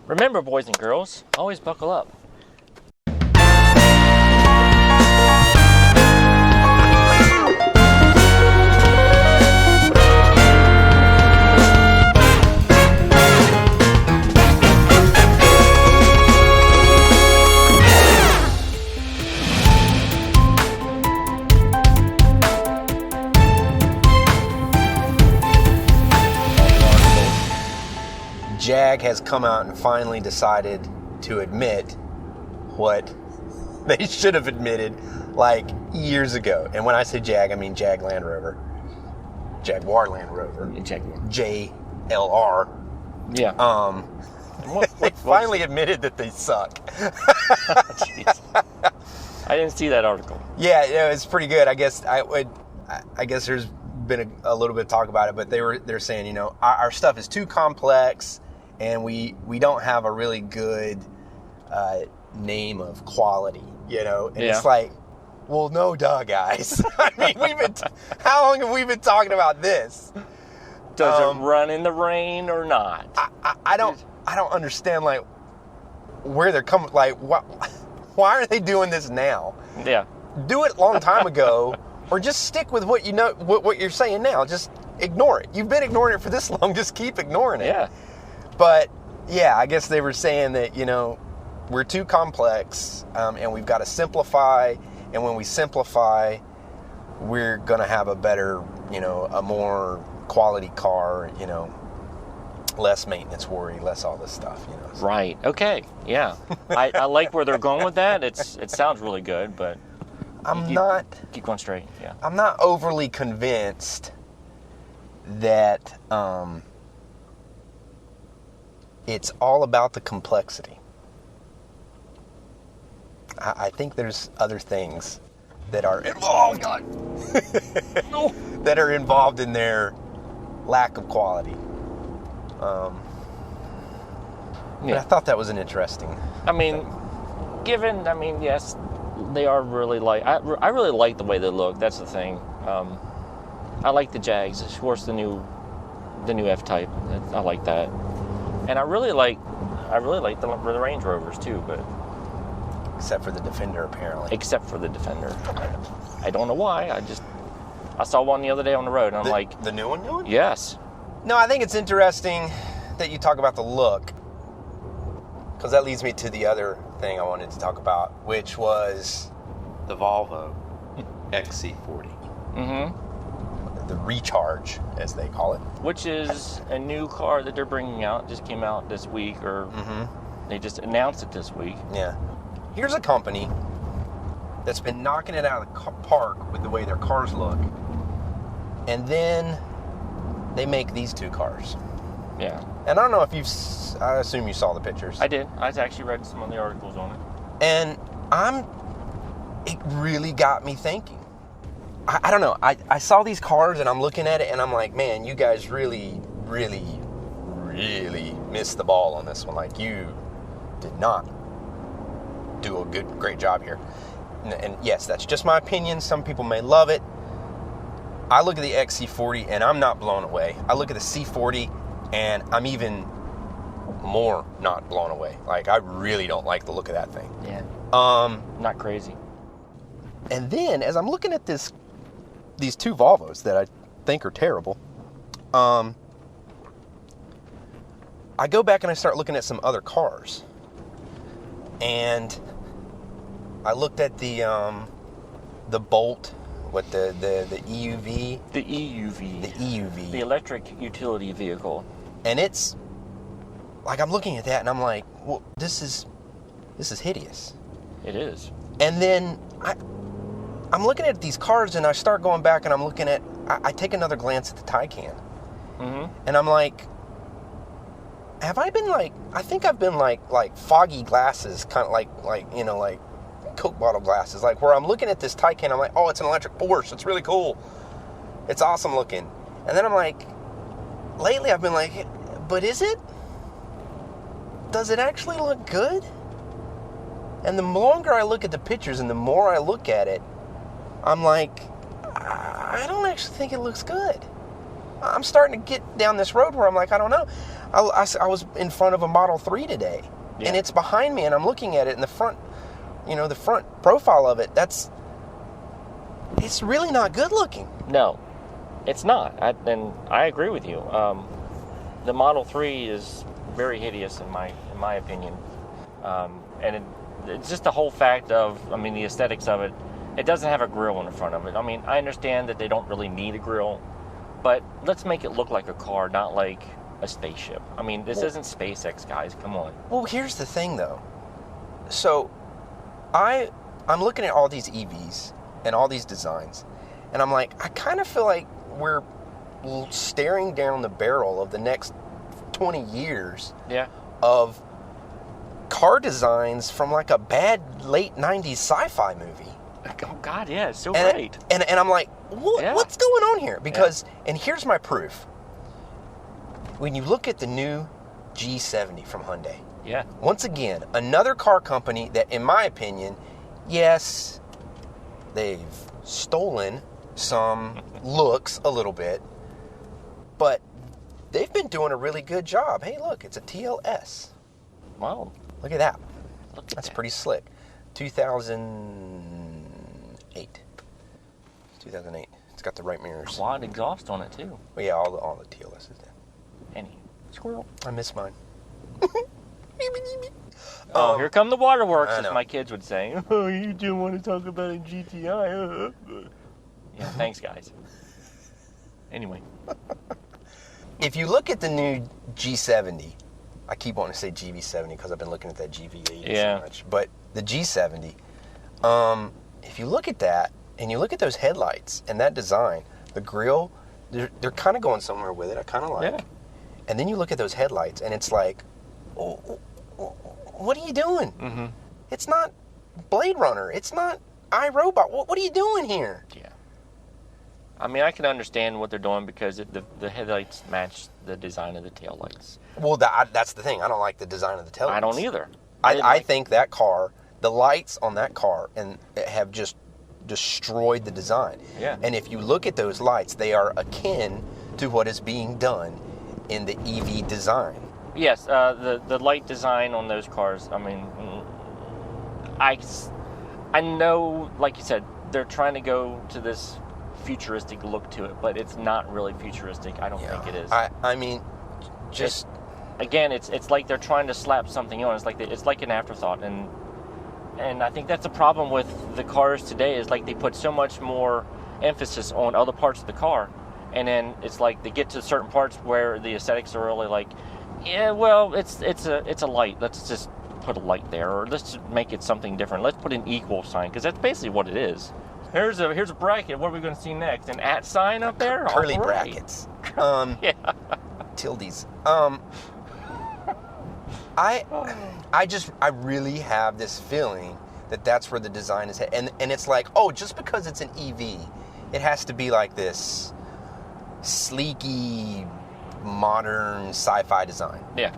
Remember, boys and girls, always buckle up. Jag has come out and finally decided to admit what they should have admitted like years ago. And when I say Jag, I mean Jag Land Rover. Jaguar Land Rover. Jaguar. JLR. Yeah. They finally admitted that they suck. Jeez. I didn't see that article. Yeah, it's pretty good. I guess there's been a little bit of talk about it, but they're saying, you know, our stuff is too complex and we don't have a really good name of quality, you know. And It's like, well, no duh, guys. I mean, how long have we been talking about this? Does it run in the rain or not? I don't understand, like, where they're coming. Like, why are they doing this now? Yeah. Do it a long time ago, or just stick with what you know, what you're saying now. Just ignore it. You've been ignoring it for this long. Just keep ignoring it. Yeah. But yeah, I guess they were saying that, you know, we're too complex, and we've got to simplify. And when we simplify, we're going to have a better, you know, a more quality car, you know, less maintenance worry, less all this stuff, you know. So. Right. Okay. Yeah. I like where they're going with that. It sounds really good, but keep going straight. Yeah. I'm not overly convinced that it's all about the complexity. I think there's other things that are involved. Oh, God. No. That are involved in their lack of quality. But I thought that was an interesting. I mean, thing. Yes, they are really I really like the way they look. That's the thing. I like the Jags. Of course, the new F-Type. I like that, and I really like the Range Rovers too. But except for the Defender, apparently. Except for the Defender, I don't know why. I saw one the other day on the road, and I'm like, the new one. Yes. No, I think it's interesting that you talk about the look, because that leads me to the other thing I wanted to talk about, which was the Volvo XC40. Mm-hmm. The Recharge, as they call it. Which is a new car that they're bringing out. Just came out this week, or they just announced it this week. Yeah. Here's a company that's been knocking it out of the park with the way their cars look. And then they make these two cars. Yeah. And I don't know if I assume you saw the pictures. I did. I actually read some of the articles on it. And it really got me thinking. I don't know. I saw these cars and I'm looking at it and I'm like, man, you guys really, really, really missed the ball on this one. Like, you did not do a great job here. And yes, that's just my opinion. Some people may love it. I look at the XC40 and I'm not blown away. I look at the C40 and I'm even more not blown away. Like, I really don't like the look of that thing. Yeah. Not crazy. And then as I'm looking at these two Volvos that I think are terrible, I go back and I start looking at some other cars. And I looked at the Bolt, the EUV. The EUV. The EUV. The electric utility vehicle. And it's like, I'm looking at that and I'm like, well, this is hideous. It is. And then I'm looking at these cars and I start going back and I'm looking at, I take another glance at the Taycan. Mm-hmm. And I'm like, have I been I think I've been like foggy glasses, kind of like, you know, like Coke bottle glasses, like where I'm looking at this Taycan, I'm like, oh, it's an electric Porsche. It's really cool. It's awesome looking. And then I'm like, lately I've been like, but is it? Does it actually look good? And the longer I look at the pictures and the more I look at it, I'm like, I don't actually think it looks good. I'm starting to get down this road where I'm like, I don't know. I was in front of a Model 3 today, Yeah. and it's behind me, and I'm looking at it in the front, the front profile of it. It's really not good looking. No, it's not. And I agree with you. The Model 3 is very hideous in my opinion, and it's just the whole fact of, the aesthetics of it. It doesn't have a grill in the front of it. I understand that they don't really need a grill, but let's make it look like a car, not like a spaceship. This isn't SpaceX, guys. Come on. Well, here's the thing, though. So, I'm looking at all these EVs and all these designs, and I'm like, I kind of feel like we're staring down the barrel of the next 20 years of car designs from like a bad late 90s sci-fi movie. Oh, God, yeah, it's so great. And I'm like, what's going on here? Because, and here's my proof. When you look at the new G70 from Hyundai, once again, another car company that, in my opinion, yes, they've stolen some looks a little bit, but they've been doing a really good job. Hey, look, it's a TLS. Wow. Look at that. That's pretty slick. 2008. 2008. It's got the right mirrors. Quad exhaust on it, too. Well, yeah, all the TLSs did. Any squirrel. I miss mine. Here come the waterworks, I as know. my kids would say. Oh, you do want to talk about a GTI? Yeah, thanks, guys. Anyway. If you look at the new G70, I keep wanting to say GV70 because I've been looking at that GV80 so much. But the G70, if you look at that and you look at those headlights and that design, the grille, they're kind of going somewhere with it. I kind of like. Yeah. And then you look at those headlights and it's like, what are you doing? Mm-hmm. It's not Blade Runner. It's not iRobot. What are you doing here? Yeah. I can understand what they're doing because the headlights match the design of the taillights. Well, that's the thing. I don't like the design of the taillights. I don't either. I think that car, the lights on that car, and have just destroyed the design. Yeah. And if you look at those lights, they are akin to what is being done in the EV design. Yes, the light design on those cars. I know, like you said, they're trying to go to this futuristic look to it, but it's not really futuristic. I don't think it is. Again, it's like they're trying to slap something on. It's like an afterthought, and I think that's the problem with the cars today. Is like they put so much more emphasis on other parts of the car, and then it's like they get to certain parts where the aesthetics are really like, yeah, well, it's a light. Let's just put a light there, or let's just make it something different. Let's put an equal sign, because that's basically what it is. Here's a bracket. What are we going to see next? An @ sign up there? Curly All right. brackets. Yeah. Tildes. I really have this feeling that that's where the design is headed. And it's like, just because it's an EV, it has to be like this sleeky, modern sci-fi design. Yeah.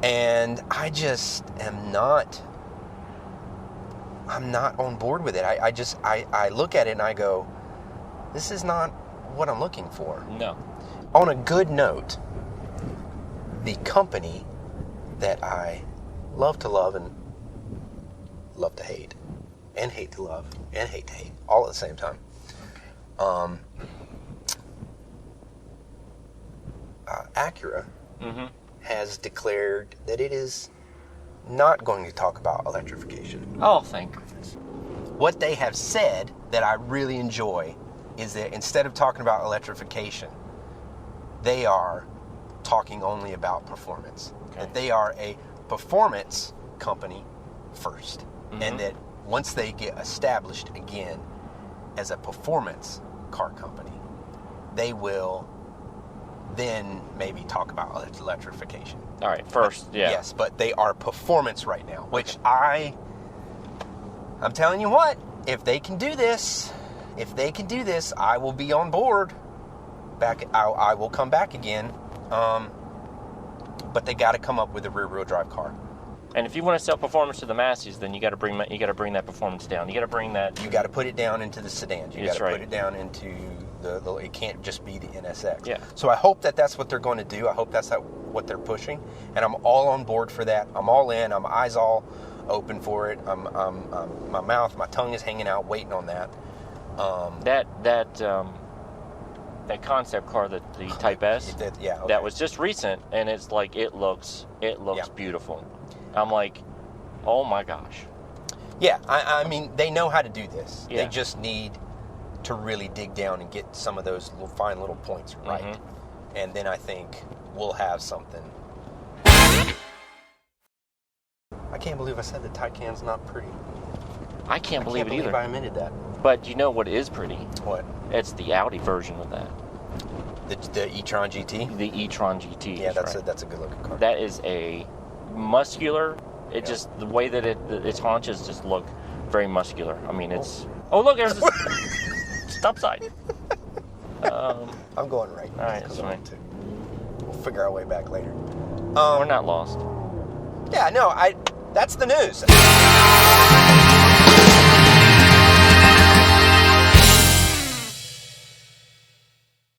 And I just am not... I'm not on board with it. I look at it and I go, this is not what I'm looking for. No. On a good note, the company that I love to love and love to hate, and hate to love, and hate to hate, all at the same time, Acura has declared that it is not going to talk about electrification. Oh, thank goodness. What they have said that I really enjoy is that instead of talking about electrification, they are talking only about performance. Okay. That they are a performance company first. And that once they get established again as a performance car company, they will then maybe talk about electrification. All right, first, yeah. Yes, but they are performance right now, which I'm telling you what, if they can do this, I will be on board. I will come back again. But they got to come up with a rear-wheel drive car. And if you want to sell performance to the masses, then you got to bring that performance down. You got to bring that. You got to put it down into the sedans. You got to right. put it down into the. It can't just be the NSX. Yeah. So I hope that that's what they're going to do. I hope that's what what they're pushing, and I'm all on board for that. I'm all in. I'm eyes all open for it. My mouth, my tongue is hanging out, waiting on that. That concept car, the Type S, yeah, okay. that was just recent, and it's like it looks beautiful. I'm like, oh my gosh. Yeah, I mean, they know how to do this. Yeah. They just need to really dig down and get some of those fine little points right. Mm-hmm. And then I think we'll have something. I can't believe I said the Taycan's not pretty. I can't believe it either. I admitted that. But you know what is pretty? What? It's the Audi version of that. The e-tron GT? The e-tron GT. Yeah, that's a good looking car. That is a muscular. It just, the way that its haunches just look very muscular. I mean, it's. Oh, look, there's a stop sign. I'm going right. All right, that's fine. We'll figure our way back later. We're not lost. Yeah, no, that's the news.